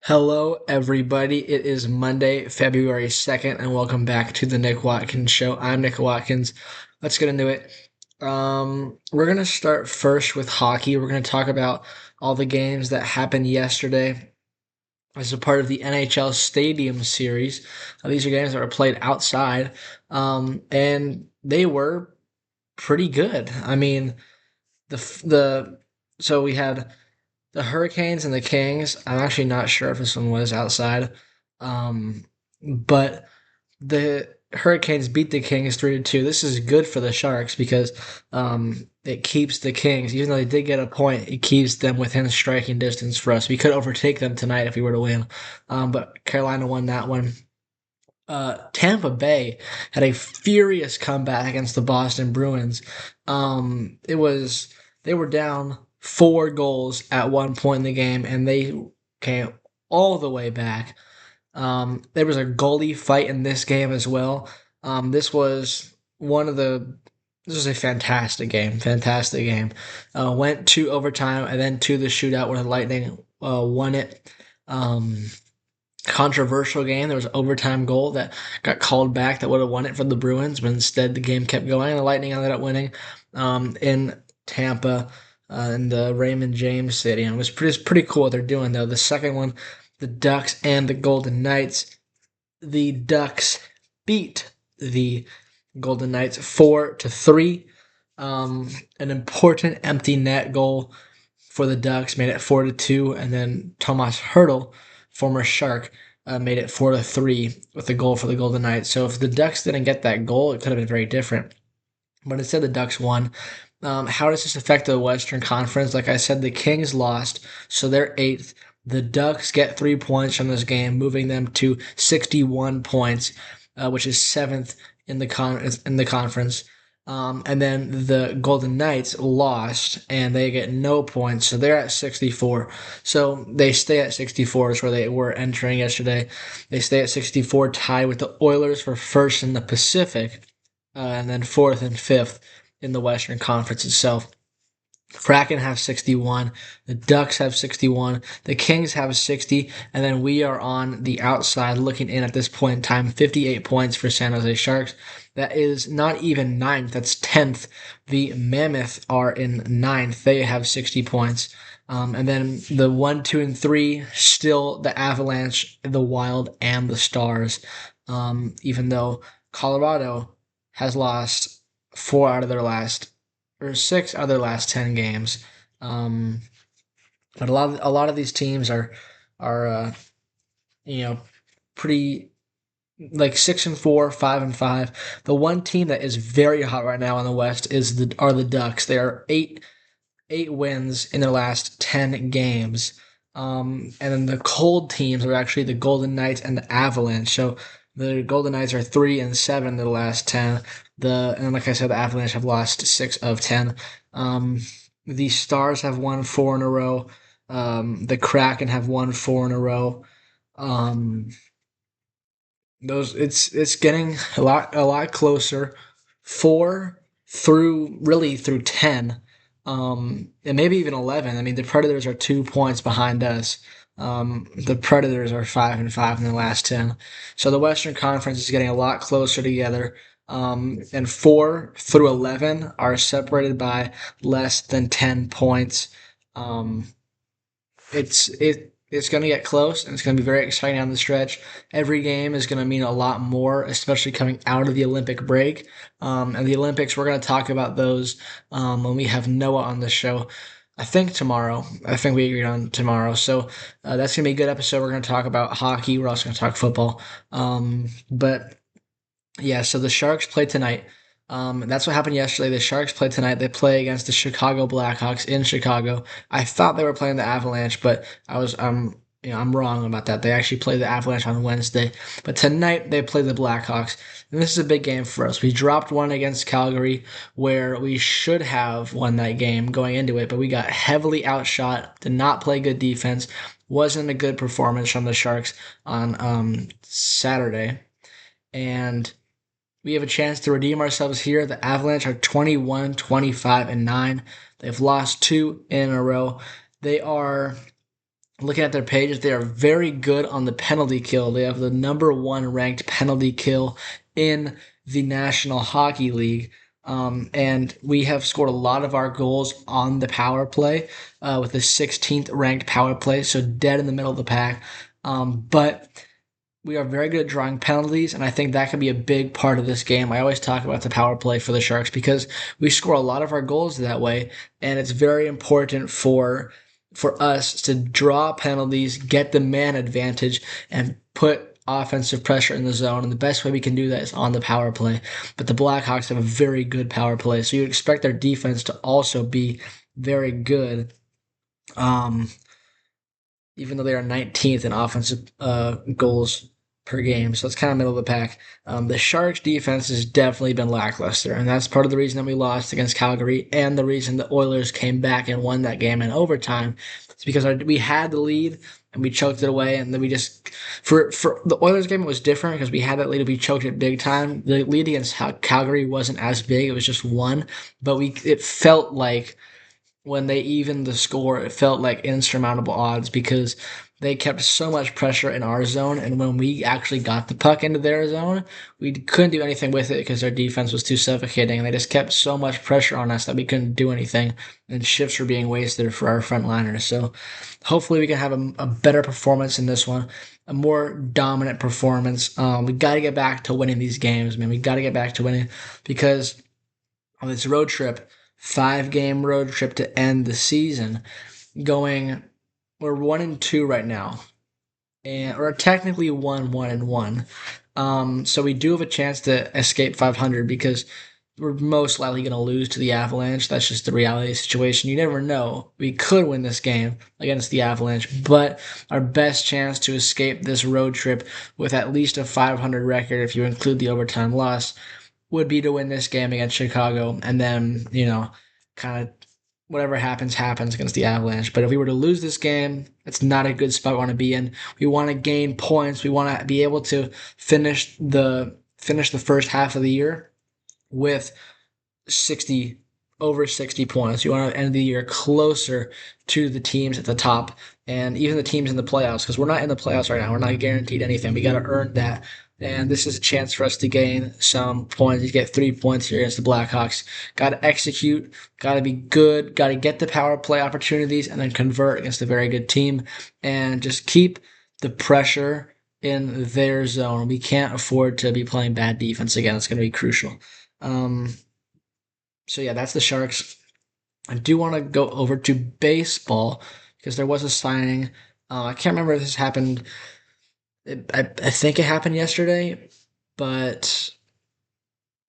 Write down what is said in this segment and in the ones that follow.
Hello, everybody. It is Monday, February 2nd, and welcome back to the Nick Watkins Show. I'm Nick Watkins. Let's get into it. We're going to start first with hockey. We're going to talk about all the games that happened yesterday as a part of the NHL Stadium Series. These are games that were played outside, and they were pretty good. I mean, the so we had the Hurricanes and the Kings. I'm actually not sure if this one was outside. But the Hurricanes beat the Kings 3-2. This is good for the Sharks because it keeps the Kings, even though they did get a point, it keeps them within striking distance for us. We could overtake them tonight if we were to win. But Carolina won that one. Tampa Bay had a furious comeback against the Boston Bruins. It was they were down 4 goals at one point in the game, and they came all the way back. There was a goalie fight in this game as well. This was one of the. This was a fantastic game. Fantastic game. Went to overtime and then to the shootout where the Lightning won it. Um, Controversial game. There was an overtime goal that got called back that would have won it for the Bruins, but instead the game kept going and the Lightning ended up winning in Tampa in the Raymond James Stadium. It was pretty cool what they're doing though. The second one, the Ducks and the Golden Knights. The Ducks beat the Golden Knights 4-3. An important empty net goal for the Ducks made it 4-2, and then Tomas Hertl, former Shark, made it 4-3 with a goal for the Golden Knights. So if the Ducks didn't get that goal, it could have been very different. But instead, the Ducks won. How does this affect the Western Conference? Like I said, the Kings lost, so they're eighth. The Ducks get 3 points from this game, moving them to 61 points, which is seventh in the conference. And then the Golden Knights lost, and they get no points, so they're at 64. So they stay at 64 is where they were entering yesterday. They stay at 64, tied with the Oilers for first in the Pacific, and then fourth and fifth in the Western Conference itself. Kraken have 61, the Ducks have 61, the Kings have 60, and then we are on the outside looking in at this point in time, 58 points for San Jose Sharks. That is not even ninth, that's 10th. The Mammoth are in ninth, they have 60 points. And then the 1, 2, and 3, still the Avalanche, the Wild, and the Stars. Even though Colorado has lost 6 out of their last 10 games. But a lot of these teams are you know pretty like 6-4, 5-5. The one team that is very hot right now in the West are the Ducks. They are eight wins in their last 10 games. And then the cold teams are actually the Golden Knights and the Avalanche. So the Golden Knights are 3-7 in the last 10. And like I said, the Avalanche have lost 6 of 10. The Stars have won 4 in a row. The Kraken have won 4 in a row. Um, those it's getting a lot closer. 4 through 10, and maybe even 11. I mean, the Predators are 2 points behind us. The Predators are 5-5 in the last 10. So the Western Conference is getting a lot closer together. And 4 through 11 are separated by less than 10 points. Um, it's going to get close, and it's going to be very exciting down the stretch. Every game is going to mean a lot more, especially coming out of the Olympic break. And the Olympics, we're going to talk about those when we have Noah on the show. I think tomorrow. I think we agreed on tomorrow. So that's going to be a good episode. We're going to talk about hockey. We're also going to talk football. But yeah, so the Sharks play tonight. That's what happened yesterday. The Sharks play tonight. They play against the Chicago Blackhawks in Chicago. I thought they were playing the Avalanche, but I'm wrong about that. They actually play the Avalanche on Wednesday, but tonight they play the Blackhawks, and this is a big game for us. We dropped one against Calgary, where we should have won that game going into it, but we got heavily outshot. Did not play good defense. Wasn't a good performance from the Sharks on Saturday, and we have a chance to redeem ourselves here. The Avalanche are 21, 25, and 9. They've lost 2 in a row. They are looking at their pages, they are very good on the penalty kill. They have the number one ranked penalty kill in the National Hockey League. And we have scored a lot of our goals on the power play with the 16th ranked power play, so dead in the middle of the pack. But we are very good at drawing penalties, and I think that can be a big part of this game. I always talk about the power play for the Sharks because we score a lot of our goals that way, and it's very important for us to draw penalties, get the man advantage, and put offensive pressure in the zone. And the best way we can do that is on the power play. But the Blackhawks have a very good power play, so you expect their defense to also be very good. Um, Even though they are 19th in offensive goals per game. So it's kind of middle of the pack. The Sharks defense has definitely been lackluster, and that's part of the reason that we lost against Calgary and the reason the Oilers came back and won that game in overtime. It's because we had the lead and we choked it away, and then we just for the Oilers game it was different because we had that lead and we choked it big time. The lead against Calgary wasn't as big; it was just one, but it felt like when they evened the score, it felt like insurmountable odds because they kept so much pressure in our zone. And when we actually got the puck into their zone, we couldn't do anything with it because their defense was too suffocating. And they just kept so much pressure on us that we couldn't do anything. And shifts were being wasted for our frontliners. So hopefully we can have a better performance in this one, a more dominant performance. We got to get back to winning these games, man. We got to get back to winning because on this road trip, 5-game road trip to end the season, we're 1-2 right now, and or technically 1-1. So we do have a chance to escape 500 because we're most likely going to lose to the Avalanche. That's just the reality of the situation. You never know. We could win this game against the Avalanche, but our best chance to escape this road trip with at least a 500 record, if you include the overtime loss, would be to win this game against Chicago, and then, kind of whatever happens against the Avalanche. But if we were to lose this game, it's not a good spot we want to be in. We want to gain points. We want to be able to finish the first half of the year with 60 over 60 points. You want to end the year closer to the teams at the top and even the teams in the playoffs, because we're not in the playoffs right now. We're not guaranteed anything. We got to earn that. And this is a chance for us to gain some points. You get 3 points here against the Blackhawks. Got to execute. Got to be good. Got to get the power play opportunities and then convert against a very good team. And just keep the pressure in their zone. We can't afford to be playing bad defense again. It's going to be crucial. So yeah, that's the Sharks. I do want to go over to baseball because there was a signing. I can't remember if this happened. I think it happened yesterday, but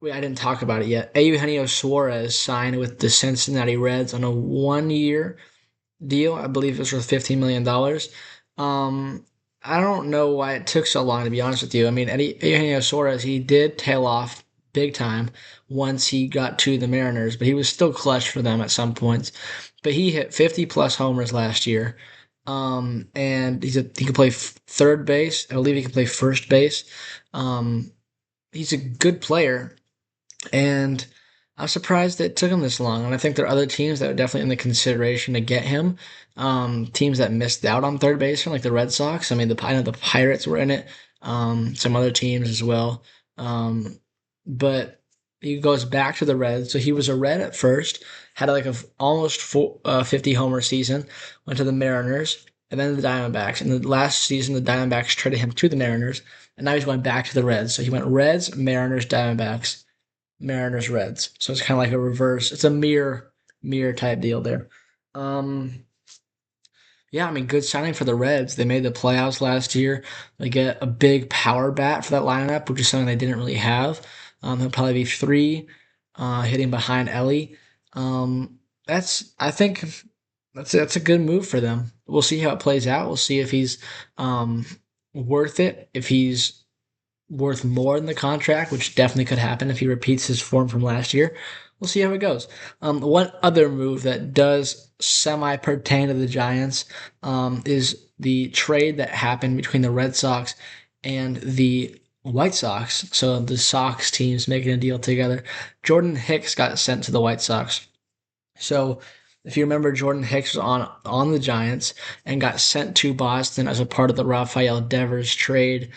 I didn't talk about it yet. Eugenio Suarez signed with the Cincinnati Reds on a 1-year deal. I believe it was worth $15 million. I don't know why it took so long, to be honest with you. I mean, Eugenio Suarez, he did tail off big time once he got to the Mariners, but he was still clutch for them at some points. But he hit 50-plus homers last year. And he can play third base. I believe he can play first base. He's a good player, and I'm surprised that it took him this long. And I think there are other teams that are definitely in the consideration to get him. Teams that missed out on third base, like the Red Sox. I mean, I know the Pirates were in it. Some other teams as well. But he goes back to the Reds. So he was a Red at first, had like a almost 50 homer season, went to the Mariners, and then the Diamondbacks. And the last season, the Diamondbacks traded him to the Mariners, and now he's going back to the Reds. So he went Reds, Mariners, Diamondbacks, Mariners, Reds. So it's kind of like a reverse. It's a mirror type deal there. Yeah, I mean, good signing for the Reds. They made the playoffs last year. They get a big power bat for that lineup, which is something they didn't really have. He'll probably be 3, hitting behind Ellie. I think that's a good move for them. We'll see how it plays out. We'll see if he's worth it, if he's worth more than the contract, which definitely could happen if he repeats his form from last year. We'll see how it goes. One other move that does semi-pertain to the Giants is the trade that happened between the Red Sox and the White Sox. So the Sox teams making a deal together. Jordan Hicks got sent to the White Sox. So If you remember, Jordan Hicks was on the Giants and got sent to Boston as a part of the Rafael Devers trade.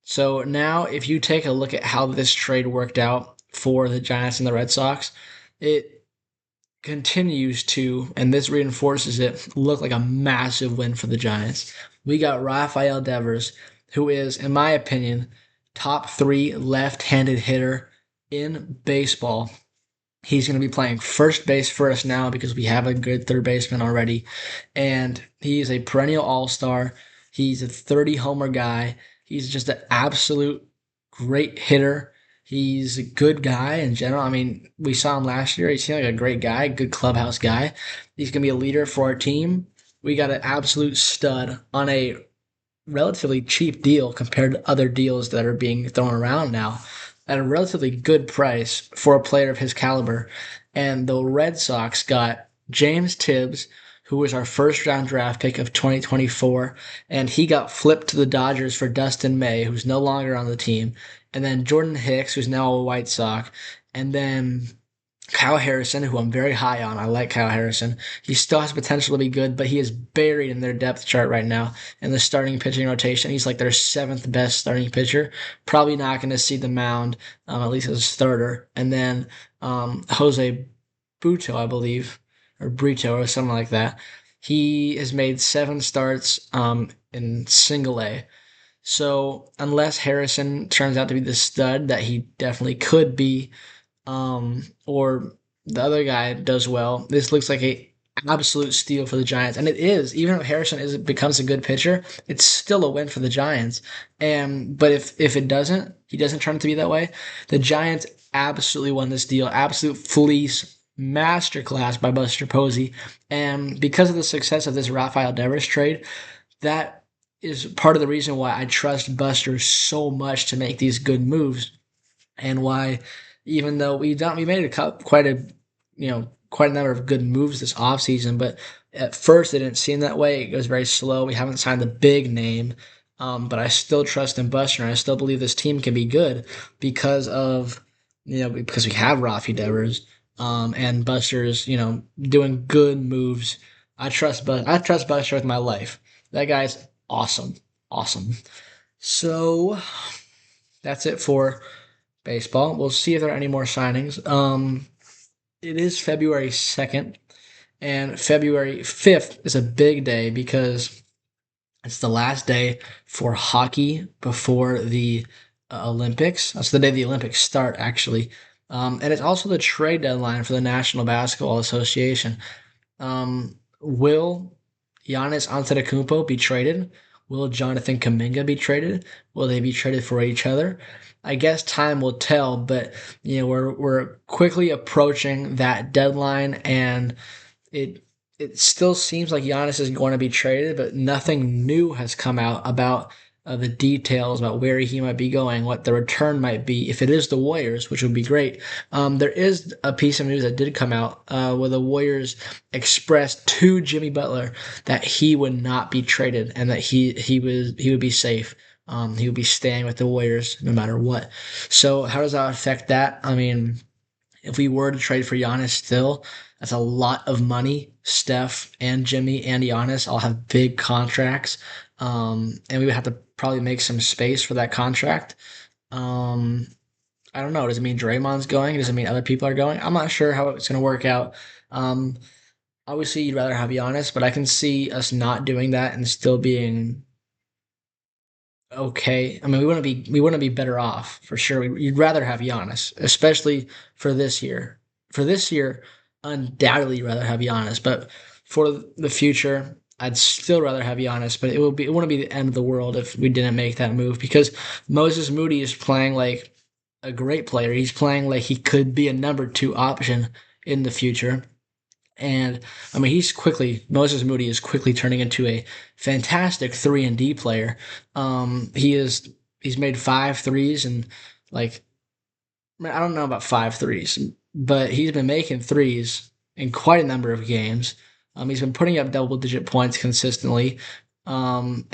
So now, if you take a look at how this trade worked out for the Giants and the Red Sox, it continues to, and this reinforces it, look like a massive win for the Giants. We got Rafael Devers, who is, in my opinion, top three left-handed hitter in baseball. He's going to be playing first base for us now because we have a good third baseman already. And he is a perennial all star. He's a 30 homer guy. He's just an absolute great hitter. He's a good guy in general. I mean, we saw him last year. He seemed like a great guy, good clubhouse guy. He's going to be a leader for our team. We got an absolute stud on a relatively cheap deal compared to other deals that are being thrown around now at a relatively good price for a player of his caliber. And the Red Sox got James Tibbs, who was our first round draft pick of 2024, and he got flipped to the Dodgers for Dustin May, who's no longer on the team. And then Jordan Hicks, who's now a White Sox. And then Kyle Harrison, who I'm very high on. I like Kyle Harrison. He still has potential to be good, but he is buried in their depth chart right now in the starting pitching rotation. He's like their seventh best starting pitcher. Probably not going to see the mound, at least as a starter. And then Jose Buto, I believe, or Brito, or something like that. He has made 7 starts in single A. So unless Harrison turns out to be the stud that he definitely could be, or the other guy does well, this looks like a absolute steal for the Giants, and it is. Even if Harrison becomes a good pitcher, it's still a win for the Giants. And but if it doesn't, he doesn't turn it to be that way. The Giants absolutely won this deal, absolute fleece. Masterclass by Buster Posey, and because of the success of this Rafael Devers trade, that is part of the reason why I trust Buster so much to make these good moves, and why, even though we made quite a number of good moves this offseason, but at first it didn't seem that way. It was very slow. We haven't signed the big name, but I still trust in Buster, and I still believe this team can be good because of because we have Rafi Devers, and Buster's doing good moves. I trust Buster with my life. That guy's awesome, awesome. So that's it for baseball. We'll see if there are any more signings. It is February 2nd, and February 5th is a big day because it's the last day for hockey before the Olympics. That's the day the Olympics start, actually. And it's also the trade deadline for the National Basketball Association. Will Giannis Antetokounmpo be traded? Will Jonathan Kuminga be traded? Will they be traded for each other? I guess time will tell, but we're quickly approaching that deadline, and it still seems like Giannis is going to be traded, but nothing new has come out about the details about where he might be going, what the return might be, if it is the Warriors, which would be great. There is a piece of news that did come out where the Warriors expressed to Jimmy Butler that he would not be traded and that he would be safe. He would be staying with the Warriors no matter what. So how does that affect that? I mean, if we were to trade for Giannis still, that's a lot of money. Steph and Jimmy and Giannis all have big contracts. And we would have to probably make some space for that contract. Um, I don't know. Does it mean Draymond's going? Does it mean other people are going? I'm not sure how it's going to work out. Um, Obviously, you'd rather have Giannis, but I can see us not doing that and still being okay. I mean, we wouldn't be better off for sure. You'd rather have Giannis, especially for this year. For this year, undoubtedly, you'd rather have Giannis, but for the future, I'd still rather have Giannis. But it wouldn't be the end of the world if we didn't make that move because Moses Moody is playing like a great player. He's playing like he could be a number 2 option in the future. And I mean, Moses Moody is quickly turning into a fantastic 3-and-D player. He's made 5 threes and like, I don't know about 5 threes, but he's been making threes in quite a number of games. He's been putting up double-digit points consistently. And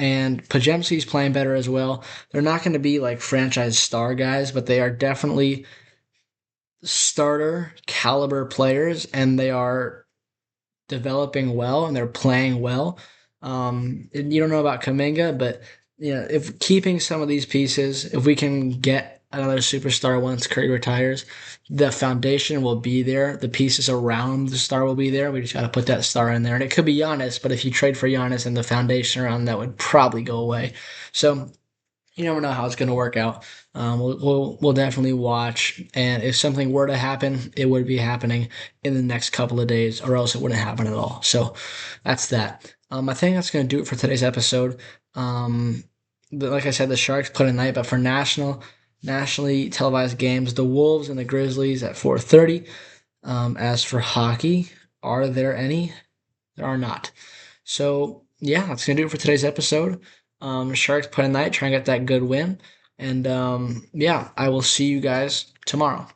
Pajemski's playing better as well. They're not going to be like franchise star guys, but they are definitely starter caliber players, and they are developing well and they're playing well. And you don't know about Kaminga, but if keeping some of these pieces, if we can get another superstar once Curry retires, the foundation will be there. The pieces around the star will be there. We just got to put that star in there, and it could be Giannis. But if you trade for Giannis, and the foundation around that would probably go away. So you never know how it's going to work out. We'll definitely watch, and if something were to happen, it would be happening in the next couple of days, or else it wouldn't happen at all. So that's that. I think that's going to do it for today's episode. Like I said, the Sharks play tonight, but for nationally televised games, the Wolves and the Grizzlies at 4:30. As for hockey, are there any? There are not. So yeah, that's gonna do it for today's episode. Sharks play tonight, try and get that good win. And yeah, I will see you guys tomorrow.